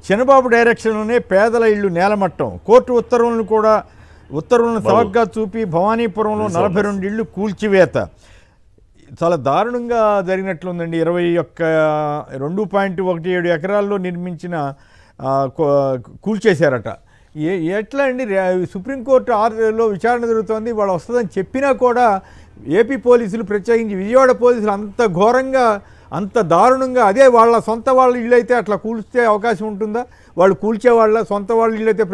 చంద్రబాబు డైరెక్షన్లోనే పేదల ఇళ్లు నేలమట్టం. కోర్టు ఉత్తర్వులను సవగ్గా చూపి భవానీపురంలో 42 ఇళ్లు కూల్చివేత. చాలా దారుణంగా జరిగినట్లుందండి. 2.17 ఎకరాల్లో నిర్మించిన కూల్చేశారట. ఎట్లా అండి? సుప్రీంకోర్టు 6లో విచారణ జరుగుతోంది. వాళ్ళు వస్తుందని చెప్పినా కూడా ఏపీ పోలీసులు, ప్రత్యేకించి విజయవాడ పోలీసులు అంత ఘోరంగా, అంత దారుణంగా, అదే వాళ్ళ సొంత వాళ్ళ ఇల్లు అయితే అట్లా కూల్చే అవకాశం ఉంటుందా? వాళ్ళు కూల్చే వాళ్ళ సొంత వాళ్ళ ఇల్లు అయితే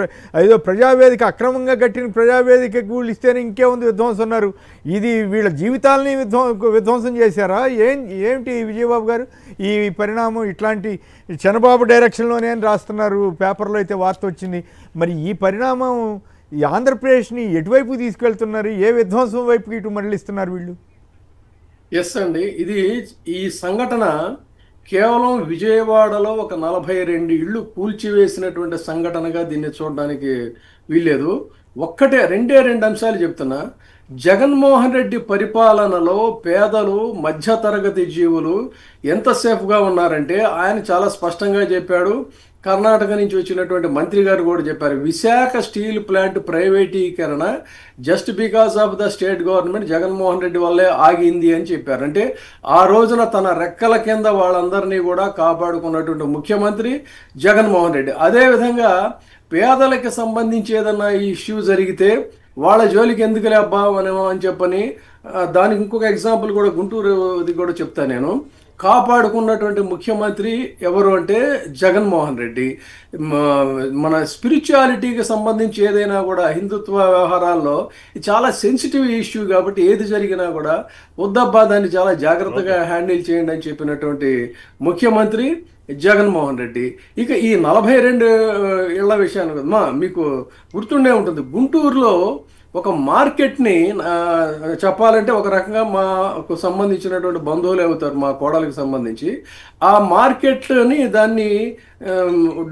ఏదో ప్రజావేదిక అక్రమంగా కట్టిన ప్రజావేదిక కూలిస్తేనే ఇంకేముంది విధ్వంసం అన్నారు. ఇది వీళ్ళ జీవితాలని విధ్వంసం చేశారా? ఏమిటి విజయబాబు గారు ఈ పరిణామం? ఇట్లాంటి చంద్రబాబు డైరెక్షన్లోనే అని రాస్తున్నారు, పేపర్లో అయితే వార్త వచ్చింది. మరి ఈ పరిణామం ఈ ఆంధ్రప్రదేశ్ని ఎటువైపు తీసుకెళ్తున్నారు? ఏ విధ్వంసం వైపుకి ఇటు మరలిస్తున్నారు వీళ్ళు? ఎస్ అండి, ఈ సంఘటన కేవలం విజయవాడలో ఒక 42 ఇళ్ళు కూల్చివేసినటువంటి సంఘటనగా దీన్ని చూడడానికి వీల్లేదు. రెండే అంశాలు చెప్తున్నా. జగన్మోహన్ రెడ్డి పరిపాలనలో పేదలు, మధ్యతరగతి జీవులు ఎంతసేపుగా ఉన్నారంటే ఆయన చాలా స్పష్టంగా చెప్పాడు. కర్ణాటక నుంచి వచ్చినటువంటి మంత్రి గారు కూడా చెప్పారు, విశాఖ స్టీల్ ప్లాంట్ ప్రైవేటీకరణ just because of the state government Jaganmohan Reddy వల్లే ఆగింది అని చెప్పారు. అంటే ఆ రోజున తన రెక్కల కింద వాళ్ళందరినీ కూడా కాపాడుకున్నటువంటి ముఖ్యమంత్రి జగన్మోహన్ రెడ్డి. అదేవిధంగా పేదలకు సంబంధించి ఏదన్నా ఈ ఇష్యూ జరిగితే వాళ్ళ జోలికి ఎందుకులే అబ్బా అని చెప్పని, దానికి ఇంకొక ఎగ్జాంపుల్ కూడా గుంటూరుది కూడా చెప్తాను నేను. కాపాడుకున్నటువంటి ముఖ్యమంత్రి ఎవరు అంటే జగన్మోహన్ రెడ్డి. మన స్పిరిచువాలిటీకి సంబంధించి ఏదైనా కూడా హిందుత్వ వ్యవహారాల్లో చాలా సెన్సిటివ్ ఇష్యూ కాబట్టి ఏది జరిగినా కూడా వద్దబ్బా దాన్ని చాలా జాగ్రత్తగా హ్యాండిల్ చేయండి అని చెప్పినటువంటి ముఖ్యమంత్రి జగన్మోహన్ రెడ్డి. ఇక ఈ 42 ఇళ్ల విషయాన్ని మీకు గుర్తుండే ఉంటుంది. గుంటూరులో ఒక మార్కెట్ని చెప్పాలంటే ఒక రకంగా మాకు సంబంధించినటువంటి బంధువులు అవుతారు, మా కోడలికి సంబంధించి. ఆ మార్కెట్ని దాన్ని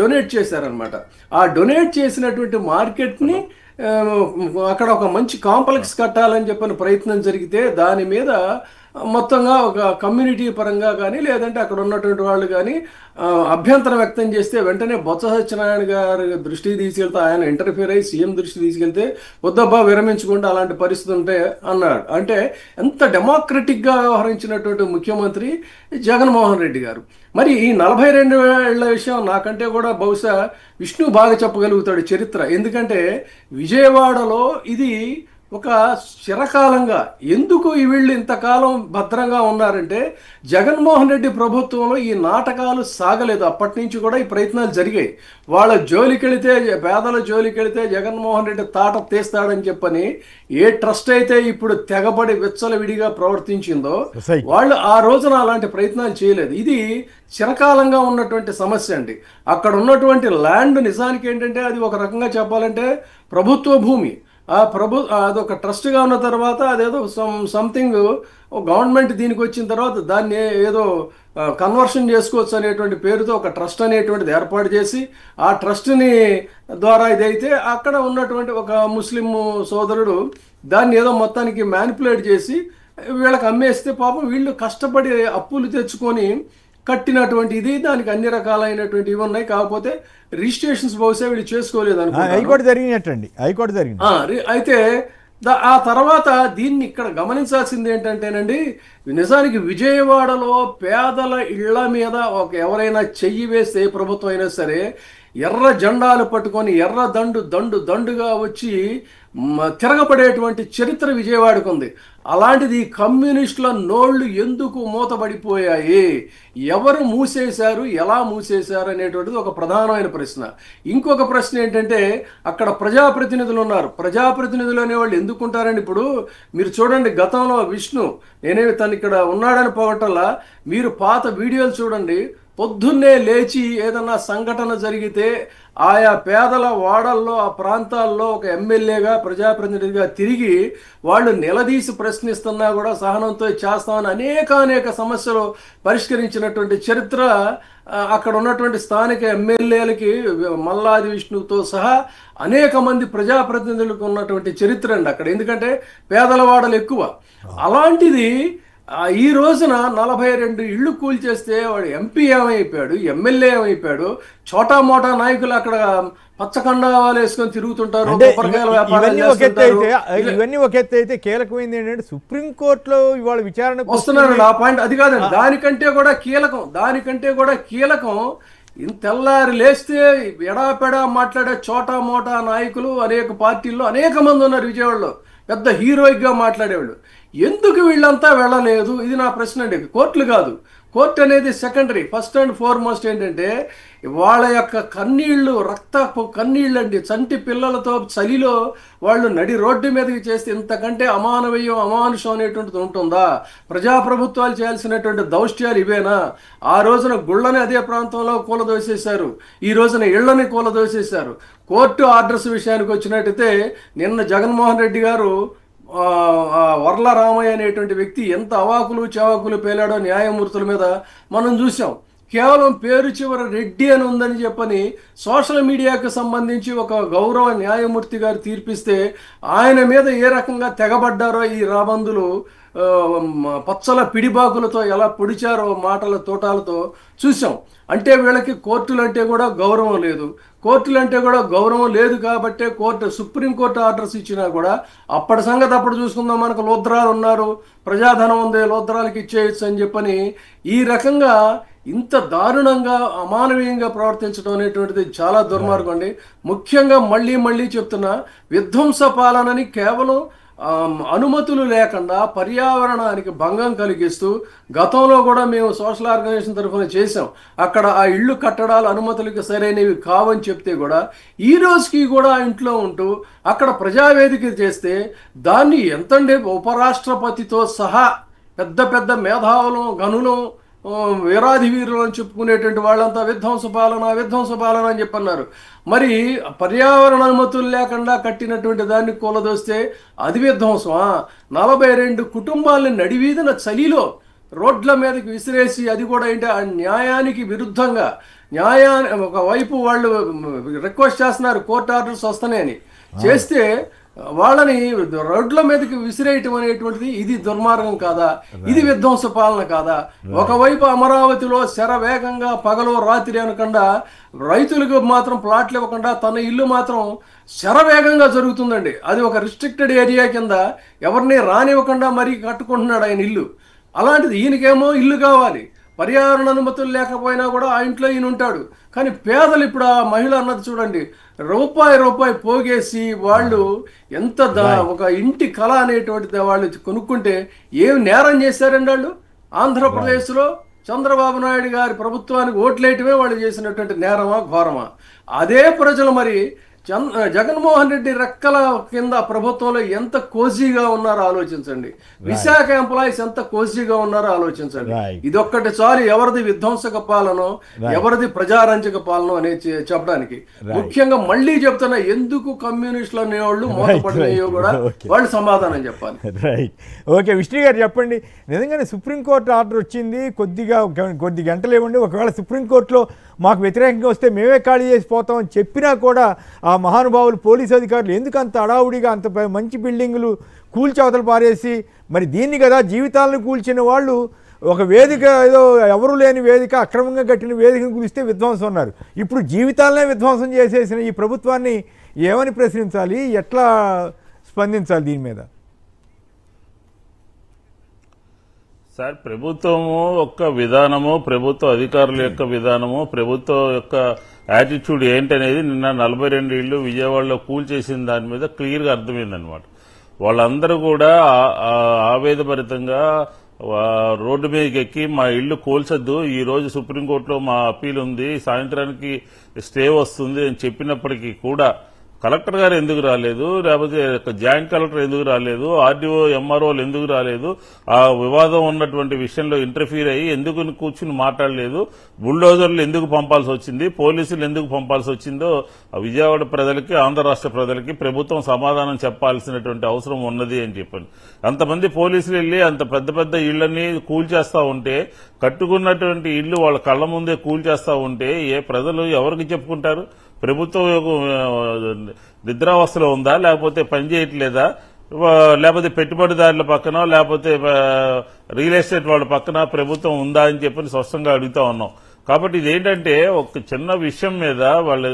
డొనేట్ చేశారనమాట. ఆ డొనేట్ చేసినటువంటి మార్కెట్ని అక్కడ ఒక మంచి కాంప్లెక్స్ కట్టాలని చెప్పిన ప్రయత్నం జరిగితే దాని మీద మొత్తంగా ఒక కమ్యూనిటీ పరంగా కానీ లేదంటే అక్కడ ఉన్నటువంటి వాళ్ళు కానీ అభ్యంతరం వ్యక్తం చేస్తే వెంటనే బొత్స సత్యనారాయణ గారి దృష్టికి తీసుకెళ్తే ఆయన ఇంటర్ఫియర్ అయ్యి సీఎం దృష్టికి తీసుకెళ్తే వద్దబ్బా విరమించుకుంటే అలాంటి పరిస్థితి ఉంటే అన్నాడు. అంటే ఎంత డెమోక్రటిక్గా వ్యవహరించినటువంటి ముఖ్యమంత్రి జగన్మోహన్ రెడ్డి గారు. మరి ఈ 42 ఏళ్ల విషయం నాకంటే కూడా బహుశా విష్ణు బాగా చెప్పగలుగుతాడు చరిత్ర. ఎందుకంటే విజయవాడలో ఇది ఒక చిరకాలంగా ఎందుకు వీళ్ళు ఇంతకాలం భద్రంగా ఉన్నారంటే జగన్మోహన్ రెడ్డి ప్రభుత్వంలో ఈ నాటకాలు సాగలేదు. అప్పటి నుంచి కూడా ఈ ప్రయత్నాలు జరిగాయి. వాళ్ళ జోలికెళితే, పేదల జోలికెళితే జగన్మోహన్ రెడ్డి తాట తీస్తాడని చెప్పని ఏ ట్రస్ట్ అయితే ఇప్పుడు తెగబడి విచ్చలవిడిగా ప్రవర్తించిందో వాళ్ళు ఆ రోజున అలాంటి ప్రయత్నాలు చేయలేదు. ఇది చిరకాలంగా ఉన్నటువంటి సమస్య అండి. అక్కడ ఉన్నటువంటి ల్యాండ్ నిజానికి ఏంటంటే అది ఒక రకంగా చెప్పాలంటే ప్రభుత్వ భూమి. అదొక ట్రస్ట్గా ఉన్న తర్వాత అదేదో సంథింగ్ గవర్నమెంట్ దీనికి వచ్చిన తర్వాత దాన్ని ఏదో కన్వర్షన్ చేసుకోవచ్చు అనేటువంటి పేరుతో ఒక ట్రస్ట్ అనేటువంటిది ఏర్పాటు చేసి ఆ ట్రస్ట్ని ద్వారా ఇదైతే అక్కడ ఉన్నటువంటి ఒక ముస్లిం సోదరుడు దాన్ని ఏదో మొత్తానికి మ్యానిపులేట్ చేసి వీళ్ళకి అమ్మేస్తే పాపం వీళ్ళు కష్టపడి అప్పులు తెచ్చుకొని కట్టినటువంటి ఇది. దానికి అన్ని రకాలైనటువంటి ఇవి ఉన్నాయి. కాకపోతే రిజిస్ట్రేషన్స్ బహుశా వీళ్ళు చేసుకోలేదు అనుకుంటున్నారు. అయితే ఆ తర్వాత దీన్ని ఇక్కడ గమనించాల్సింది ఏంటంటేనండి, నిజానికి విజయవాడలో పేదల ఇళ్ల మీద ఎవరైనా చెయ్యి వేస్తే ప్రభుత్వం అయినా సరే ఎర్ర జెండాలు పట్టుకొని ఎర్ర దండుగా వచ్చి తిరగబడేటువంటి చరిత్ర విజయవాడకు ఉంది. అలాంటిది కమ్యూనిస్టుల నోళ్లు ఎందుకు మూతబడిపోయాయి, ఎవరు మూసేశారు, ఎలా మూసేశారు అనేటువంటిది ఒక ప్రధానమైన ప్రశ్న. ఇంకొక ప్రశ్న ఏంటంటే అక్కడ ప్రజాప్రతినిధులు ఉన్నారు. ప్రజాప్రతినిధులు అనేవాళ్ళు ఎందుకుంటారండి? ఇప్పుడు మీరు చూడండి, గతంలో విష్ణు నేనేమి తను ఇక్కడ ఉన్నాడని పోగొట్టల్లా మీరు పాత వీడియోలు చూడండి. పొద్దున్నే లేచి ఏదన్నా సంఘటన జరిగితే ఆయా పేదల వాడల్లో ఆ ప్రాంతాల్లో ఒక ఎమ్మెల్యేగా ప్రజాప్రతినిధిగా తిరిగి వాళ్ళు నిలదీసి ప్రశ్నిస్తున్నా కూడా సహనంతో చేస్తామని అనేక సమస్యలు పరిష్కరించినటువంటి చరిత్ర అక్కడ ఉన్నటువంటి స్థానిక ఎమ్మెల్యేలకి మల్లాది విష్ణుతో సహా అనేక మంది ప్రజాప్రతినిధులకు ఉన్నటువంటి చరిత్ర అండి అక్కడ. ఎందుకంటే పేదల వాడలు ఎక్కువ. అలాంటిది ఈ రోజున 42 ఇళ్లు కూల్చేస్తే వాడు ఎంపీ ఏమైపోయాడు, ఎమ్మెల్యే ఏమైపోయాడు, చోటా మోటా నాయకులు అక్కడ పచ్చకండాలు వేసుకొని తిరుగుతుంటారు, కొబ్బరికాయల వ్యాపారం చేస్తుంటారు. ఇవన్నీ ఒక ఎత్తు అయితే కీలకమైంది ఏంటంటే సుప్రీంకోర్టులో ఇవాళ విచారణ వస్తున్నారు. ఆ పాయింట్ అది కాదండి, దానికంటే కూడా కీలకం తెల్లారి లేస్తే ఎడాపెడా మాట్లాడే చోటా మోటా నాయకులు అనేక పార్టీల్లో అనేక మంది ఉన్నారు. విజయవాడలో పెద్ద హీరోయిక్ గా మాట్లాడేవాళ్ళు. ఎందుకు వీళ్ళంతా వెళ్ళలేదు? ఇది నా ప్రశ్న అండి. కోర్టులు కాదు, కోర్టు అనేది సెకండరీ. ఫస్ట్ అండ్ ఫార్మోస్ట్ ఏంటంటే వాళ్ళ యొక్క కన్నీళ్లు, రక్తపు కన్నీళ్ళు అండి. చంటి పిల్లలతో చలిలో వాళ్ళు నడి రోడ్డు మీదకి చేస్తే ఇంతకంటే అమానవీయం, అమానుషం అనేటువంటిది ఉంటుందా? ప్రజాప్రభుత్వాలు చేయాల్సినటువంటి దౌష్ట్యాలు ఇవేనా? ఆ రోజున గుళ్ళని అదే ప్రాంతంలో కూలదోసేశారు, ఈ రోజున ఇళ్లని కూలదోసేశారు. కోర్టు ఆర్డర్స్ విషయానికి వచ్చినట్టయితే నిన్న జగన్మోహన్ రెడ్డి గారు వర్ల రామయ్య అనేటువంటి వ్యక్తి ఎంత అవాకులు చవాకులు పేలాడో న్యాయమూర్తుల మీద మనం చూసాం. కేవలం పేరు చివర రెడ్డి అని ఉందని చెప్పని సోషల్ మీడియాకు సంబంధించి ఒక గౌరవ న్యాయమూర్తి గారు తీర్పిస్తే ఆయన మీద ఏ రకంగా తెగబడ్డారో ఈ రాబందులు పచ్చల పిడిబాకులతో ఎలా పొడిచారో మాటల తోటాలతో చూసాం. అంటే వీళ్ళకి కోర్టులంటే కూడా గౌరవం లేదు. కోర్టులంటే కూడా గౌరవం లేదు కాబట్టే సుప్రీంకోర్టు ఆర్డర్స్ ఇచ్చినా కూడా అప్పటి సంగతి అప్పుడు చూసుకుందాం, మనకు లోద్రాలు ఉన్నారు, ప్రజాధనం ఉంది, లోద్రాలకి ఇచ్చేయచ్చు అని చెప్పని ఈ రకంగా ఇంత దారుణంగా అమానవీయంగా ప్రవర్తించడం అనేటువంటిది చాలా దుర్మార్గం అండి. ముఖ్యంగా మళ్ళీ చెప్తున్నా, విధ్వంస పాలనని కేవలం అనుమతులు లేకుండా పర్యావరణానికి భంగం కలిగిస్తూ గతంలో కూడా మేము సోషల్ ఆర్గనైజేషన్ తరఫున చేసాం. అక్కడ ఆ ఇళ్ళు కట్టడాలు అనుమతులకి సరైనవి కావని చెప్తే కూడా ఈ రోజుకి కూడా ఇంట్లో ఉంటూ అక్కడ ప్రజావేదిక చేస్తే దాన్ని ఎంతండి ఉపరాష్ట్రపతితో సహా పెద్ద పెద్ద మేధావులు, గనులు, వీరాధి వీరులు అని చెప్పుకునేటువంటి వాళ్ళంతా విధ్వంస పాలన అని చెప్పన్నారు. మరి పర్యావరణ అనుమతులు లేకుండా కట్టినటువంటి దాన్ని కూలదోస్తే అది విధ్వంసమా? 42 కుటుంబాలని నడివీధిన చలిలో రోడ్ల మీదకి విసిరేసి, అది కూడా ఏంటి ఆ న్యాయానికి విరుద్ధంగా, ఒకవైపు వాళ్ళు రిక్వెస్ట్ చేస్తున్నారు కోర్టు ఆర్డర్స్ వస్తున్నాయని, చేస్తే వాళ్ళని రోడ్ల మీదకి విసిరేయటం అనేటువంటిది ఇది దుర్మార్గం కాదా? ఇది విధ్వంస పాలన కాదా? ఒకవైపు అమరావతిలో శరవేగంగా పగలు రాత్రి అనకుండా రైతులకు మాత్రం ప్లాట్లు ఇవ్వకుండా తన ఇల్లు మాత్రం శరవేగంగా జరుగుతుందండి. అది ఒక రిస్ట్రిక్టెడ్ ఏరియా కింద ఎవరిని రానివ్వకుండా మరీ కట్టుకుంటున్నాడు ఆయన ఇల్లు. అలాంటిది ఈయనకేమో ఇల్లు కావాలి, పర్యావరణ అనుమతులు లేకపోయినా కూడా ఆ ఇంట్లో ఈయన ఉంటాడు. కానీ పేదలు, ఇప్పుడు ఆ మహిళ అన్నది చూడండి, రూపాయి పోగేసి వాళ్ళు ఎంత ఒక ఇంటి కళ అనేటువంటిది వాళ్ళు కొనుక్కుంటే ఏం నేరం చేశారండి వాళ్ళు? ఆంధ్రప్రదేశ్లో చంద్రబాబు నాయుడు గారి ప్రభుత్వానికి ఓట్లేయటమే వాళ్ళు చేసినటువంటి నేరమా, ఘోరమా? అదే ప్రజలు మరి జగన్మోహన్ రెడ్డి రెక్కల కింద ప్రభుత్వంలో ఎంత కోజీగా ఉన్నారో ఆలోచించండి. విశాఖ ఎంప్లాయీస్ ఎంత కోజీగా ఉన్నారో ఆలోచించండి. ఇదొక్కటి చాలు ఎవరిది విధ్వంసక పాలన, ఎవరిది ప్రజారంజక పాలన అనేది చెప్పడానికి. ముఖ్యంగా మళ్ళీ చెప్తున్నా, ఎందుకు కమ్యూనిస్టులు అనేవాళ్ళు మూతపడినాయో కూడా వాళ్ళు సమాధానం చెప్పాలి. Right, okay. విష్ణు గారు చెప్పండి, నిజంగానే సుప్రీంకోర్టు ఆర్డర్ వచ్చింది, కొద్ది గంటలు ఇవ్వండి, ఒకవేళ సుప్రీంకోర్టులో మాకు వ్యతిరేకంగా వస్తే మేమే ఖాళీ చేసిపోతామని చెప్పినా కూడా ఆ మహానుభావులు పోలీసు అధికారులు ఎందుకు అంత అడావుడిగా అంత మంచి బిల్డింగులు కూల్చవతలు పారేసి, మరి దీన్ని కదా జీవితాలను కూల్చిన వాళ్ళు ఒక వేదిక, ఏదో ఎవరు లేని వేదిక, అక్రమంగా కట్టిన వేదికను కూలిస్తే విధ్వంసం ఉన్నారు. ఇప్పుడు జీవితాలనే విధ్వంసం చేసేసిన ఈ ప్రభుత్వాన్ని ఏమని ప్రశ్నించాలి, ఎట్లా స్పందించాలి దీని మీద? సార్, ప్రభుత్వము యొక్క విధానము, ప్రభుత్వ అధికారుల యొక్క విధానము, ప్రభుత్వం యొక్క యాటిట్యూడ్ ఏంటనేది నిన్న 42 ఇళ్లు విజయవాడలో కూల్చేసిన దాని మీద క్లియర్గా అర్థమైందనమాట. వాళ్ళందరూ కూడా ఆవేదభరితంగా రోడ్డు మీదకి ఎక్కి మా ఇళ్లు కూల్చొద్దు, ఈ రోజు సుప్రీంకోర్టులో మా అప్పీల్ ఉంది, సాయంత్రానికి స్టే వస్తుంది అని చెప్పినప్పటికీ కూడా కలెక్టర్ గారు ఎందుకు రాలేదు, లేకపోతే జాయింట్ కలెక్టర్ ఎందుకు రాలేదు, ఆర్డీఓ ఎంఆర్ఓలు ఎందుకు రాలేదు, ఆ వివాదం ఉన్నటువంటి విషయంలో ఇంటర్ఫీర్ అయ్యి ఎందుకు కూర్చుని మాట్లాడలేదు, బుల్డోజర్లు ఎందుకు పంపాల్సి వచ్చింది, పోలీసులు ఎందుకు పంపాల్సి వచ్చిందో విజయవాడ ప్రజలకి, ఆంధ్ర రాష్ట్ర ప్రజలకి ప్రభుత్వం సమాధానం చెప్పాల్సినటువంటి అవసరం ఉన్నది అని చెప్పాను. అంతమంది పోలీసులు వెళ్లి అంత పెద్ద పెద్ద ఇళ్లని కూల్చేస్తా ఉంటే, కట్టుకున్నటువంటి ఇళ్లు వాళ్ళ కళ్ల ముందే కూల్చేస్తా ఉంటే ప్రజలు ఎవరికి చెప్పుకుంటారు? ప్రభుత్వం నిద్రావస్థలో ఉందా, లేకపోతే పనిచేయట్లేదా? లేకపోతే పెట్టుబడిదారుల పక్కన లేకపోతే రియల్ ఎస్టేట్ వాళ్ళ పక్కన ప్రభుత్వం ఉందా అని చెప్పి స్పష్టంగా అడుగుతా ఉన్నాం. కాబట్టి ఇదేంటంటే ఒక చిన్న విషయం మీద వాళ్ళు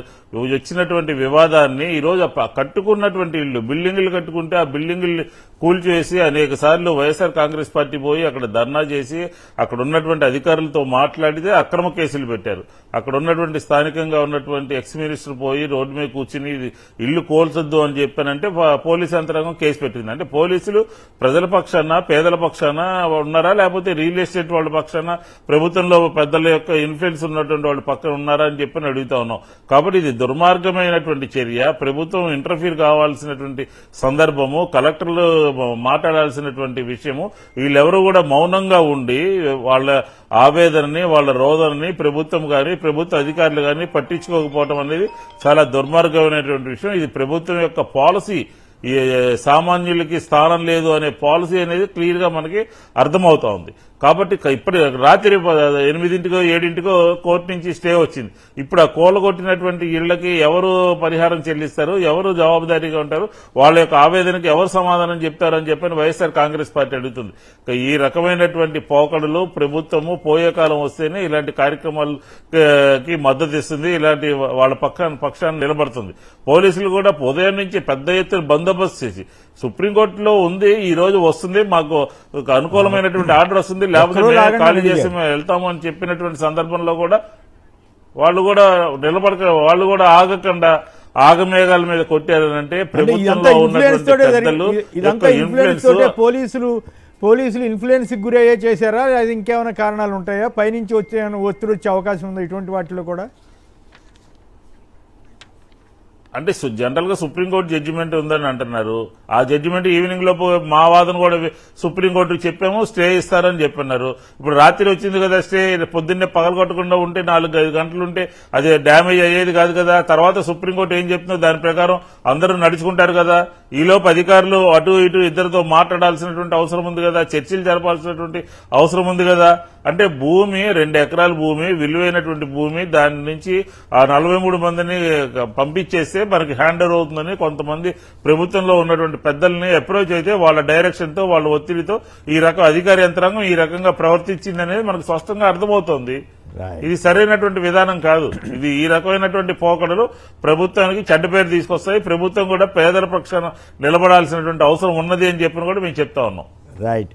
వచ్చినటువంటి వివాదాన్ని ఈరోజు కట్టుకున్నటువంటి ఇల్లు బిల్డింగులు కట్టుకుంటే ఆ బిల్డింగులు కూల్చివేసి అనేక సార్లు వైఎస్ఆర్ కాంగ్రెస్ పార్టీ పోయి అక్కడ ధర్నా చేసి అక్కడ ఉన్నటువంటి అధికారులతో మాట్లాడితే అక్రమ కేసులు పెట్టారు. అక్కడ ఉన్నటువంటి స్థానికంగా ఉన్నటువంటి ఎక్స్ మినిస్టర్ పోయి రోడ్డు మీద కూర్చుని ఇల్లు కోల్చొద్దు అని చెప్పానంటే పోలీసు యంత్రాంగం కేసు పెట్టింది. అంటే పోలీసులు ప్రజల పక్షాన పేదల పక్షాన ఉన్నారా లేకపోతే రియల్ ఎస్టేట్ వాళ్ళ పక్షాన ప్రభుత్వంలో పెద్దల యొక్క ఇన్ఫ్లుయెన్స్ ఉన్నటువంటి వాళ్ళ పక్కన ఉన్నారా అని చెప్పి అడుగుతా ఉన్నాం. కాబట్టి ఇది దుర్మార్గమైనటువంటి చర్య. ప్రభుత్వం ఇంటర్ఫీర్ కావాల్సినటువంటి సందర్భము, కలెక్టర్లు మాట్లాడాల్సినటువంటి విషయము. వీళ్ళెవరూ కూడా మౌనంగా ఉండి వాళ్ళ ఆవేదనని వాళ్ళ రోదనని ప్రభుత్వం గాని ప్రభుత్వ అధికారులు గాని పట్టించుకోకపోవడం అనేది చాలా దుర్మార్గమైనటువంటి విషయం. ఇది ప్రభుత్వం యొక్క పాలసీ. ఈ సామాన్యులకి స్థానం లేదు అనే పాలసీ అనేది క్లియర్ గా మనకి అర్థమవుతా ఉంది. కాబట్టి ఇప్పుడు రాత్రి 8 7 కోర్టు నుంచి స్టే వచ్చింది. ఇప్పుడు ఆ కూలగొట్టినటువంటి ఇళ్లకి ఎవరు పరిహారం చెల్లిస్తారు, ఎవరు జవాబుదారీగా ఉంటారు, వాళ్ళ యొక్క ఆవేదనకి ఎవరు సమాధానం చెప్తారని చెప్పని వైఎస్ఆర్ కాంగ్రెస్ పార్టీ అడుగుతుంది. ఈ రకమైనటువంటి పోకడలు ప్రభుత్వము పోయే కాలం వస్తేనే ఇలాంటి కార్యక్రమాలకి మద్దతు ఇస్తుంది, ఇలాంటి వాళ్ళ పక్షాన్ని నిలబడుతుంది. పోలీసులు కూడా ఉదయం నుంచి పెద్ద ఎత్తున బందోబస్తు చేసి సుప్రీంకోర్టులో ఉంది, ఈ రోజు వస్తుంది, మాకు ఒక అనుకూలమైనటువంటి ఆర్డర్ వస్తుంది, లేకపోతే మేము ఖాళీ చేసి మేము వెళ్తాము అని చెప్పినటువంటి సందర్భంలో కూడా వాళ్ళు కూడా వాళ్ళు కూడా ఆగకుండా ఆగమేఘాల మీద కొట్టారనంటే ప్రభుత్వంలో ఉన్నటువంటి పెద్దలు ఇన్ఫ్లుయెన్స్ పోలీసులు ఇన్ఫ్లుయెన్స్ గురయ్యే చేశారా, అది ఇంకేమైనా కారణాలు ఉంటాయా, పైనుంచి ఒత్తిడి వచ్చే అవకాశం ఉందా ఇటువంటి వాటిలో కూడా? అంటే జనరల్ గా సుప్రీంకోర్టు జడ్జిమెంట్ ఉందని అంటున్నారు. ఆ జడ్జిమెంట్ ఈవినింగ్ లోపు మా వాదన కూడా సుప్రీంకోర్టుకు చెప్పాము, స్టే ఇస్తారని చెప్పన్నారు. ఇప్పుడు రాత్రి వచ్చింది కదా స్టే, పొద్దున్నే పగలగొట్టకుండా ఉంటే 4-5 గంటలు ఉంటే అది డ్యామేజ్ అయ్యేది కాదు కదా. తర్వాత సుప్రీంకోర్టు ఏం చెప్తుందో దాని ప్రకారం అందరూ నడుచుకుంటారు కదా. ఈలోపు అధికారులు అటు ఇటు ఇద్దరితో మాట్లాడాల్సినటువంటి అవసరం ఉంది కదా, చర్చలు జరపాల్సినటువంటి అవసరం ఉంది కదా. అంటే భూమి 2 ఎకరాల భూమి, విలువైనటువంటి భూమి, దాని నుంచి ఆ 43 మందిని పంపించేస్తే మనకి హ్యాండ్ ఓవర్ అవుతుందని కొంతమంది ప్రభుత్వంలో ఉన్నటువంటి పెద్దల్ని అప్రోచ్ అయితే వాళ్ళ డైరెక్షన్ తో వాళ్ళ ఒత్తిడితో ఈ రకం అధికార యంత్రాంగం ఈ రకంగా ప్రవర్తించింది అనేది మనకు స్పష్టంగా అర్థమవుతోంది. ఇది సరైనటువంటి విధానం కాదు. ఇది ఈ రకమైనటువంటి పోకడలు ప్రభుత్వానికి చెడ్డ పేరు తీసుకొస్తాయి. ప్రభుత్వం కూడా పేదల పక్షాన నిలబడాల్సినటువంటి అవసరం ఉన్నది అని చెప్పిన కూడా మేము చెప్తా ఉన్నాం. రైట్.